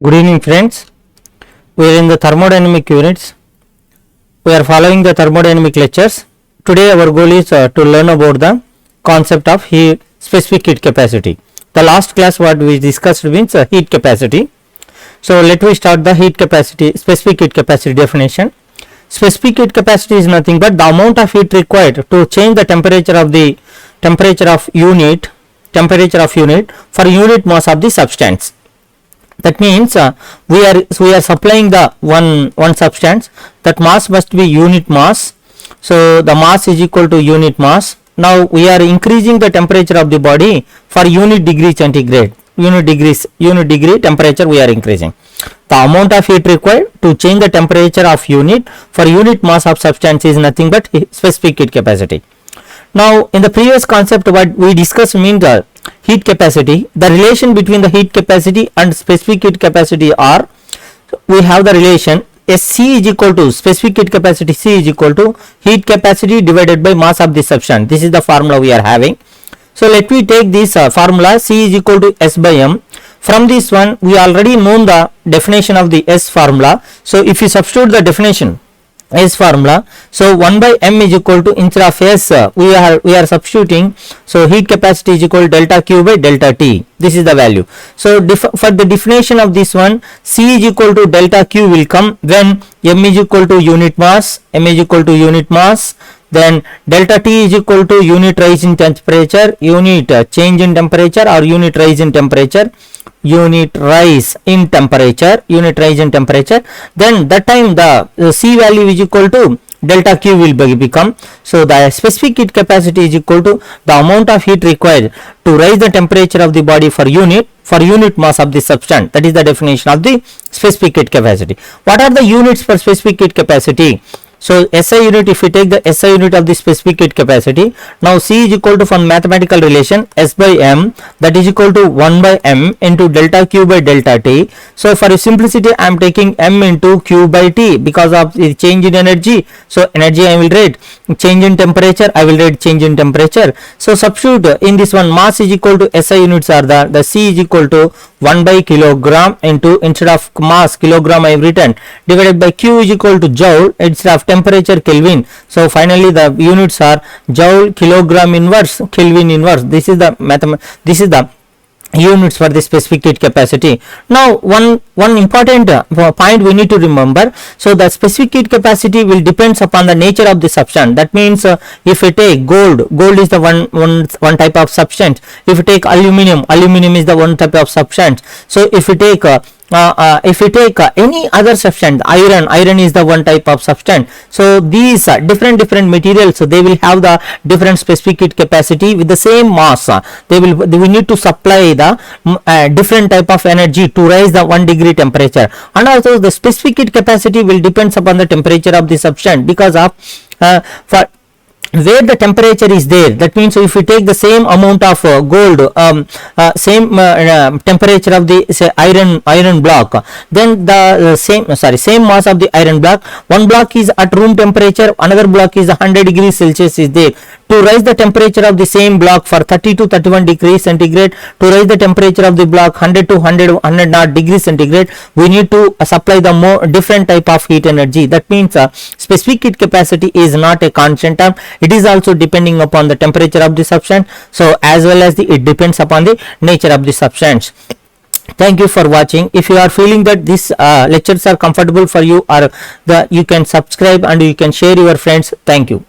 Good evening friends, we are in the thermodynamic units. We are following the thermodynamic lectures. Today our goal is to learn about the concept of specific heat capacity. The last class what we discussed means heat capacity. So let me start the specific heat capacity definition. Specific heat capacity is nothing but the amount of heat required to change the temperature of unit for unit mass of the substance. That means we are supplying the one substance, that mass must be unit mass. So the mass is equal to unit mass. Now we are increasing the temperature of the body for unit degree centigrade, unit degree temperature we are increasing. The amount of heat required to change the temperature of unit for unit mass of substance is nothing but specific heat capacity. Now in the previous concept what we discussed means the heat capacity, the relation between the heat capacity and specific heat capacity are, we have the relation SC is equal to specific heat capacity, C is equal to heat capacity divided by mass of the substance. This is the formula we are having. So let me take this formula, C is equal to S by M. From this one we already known the definition of the S formula. So if you substitute the definition S formula, so 1 by M is equal to, instead of S we are substituting, so heat capacity is equal to delta Q by delta T. This is the value. So for the definition of this one, C is equal to delta Q will come when M is equal to unit mass, then delta T is equal to unit rise in temperature, unit change in temperature, or unit rise in temperature, then that time the C value is equal to delta Q will become. So the specific heat capacity is equal to the amount of heat required to raise the temperature of the body for unit mass of the substance. That is the definition of the specific heat capacity. What are the units for specific heat capacity? So SI unit, if we take the SI unit of the specific heat capacity, now C is equal to, from mathematical relation, S by M, that is equal to 1 by M into delta Q by delta T. So for simplicity I am taking M into Q by T because of the change in energy. So energy I will write, change in temperature I will write change in temperature. So substitute in this one, mass is equal to SI units are the C is equal to 1 by kilogram into, instead of mass kilogram I have written, divided by Q is equal to joule instead of temperature Kelvin. So finally the units are joule, kilogram inverse, Kelvin inverse. This is the units for the specific heat capacity. Now one important point we need to remember. So the specific heat capacity will depends upon the nature of the substance. That means if we take gold is the one type of substance. If we take aluminum is the one type of substance. So if we take any other substance, iron is the one type of substance. So these different materials, so they will have the different specific heat capacity with the same mass. We need to supply the different type of energy to raise the 1 degree temperature, and also the specific heat capacity will depends upon the temperature of the substance because of for where the temperature is there. That means if we take the same amount of gold, same temperature of the, say, iron block, then the same mass of the iron block, one block is at room temperature, another block is 100 degrees Celsius is there. To raise the temperature of the same block for 30 to 31 degrees centigrade, to raise the temperature of the block 100 to 100 degrees centigrade, we need to supply the more different type of heat energy. That means specific heat capacity is not a constant term. It is also depending upon the temperature of the substance. So as well as it depends upon the nature of the substance. Thank you for watching. If you are feeling that these lectures are comfortable for you, or you can subscribe and you can share your friends. Thank you.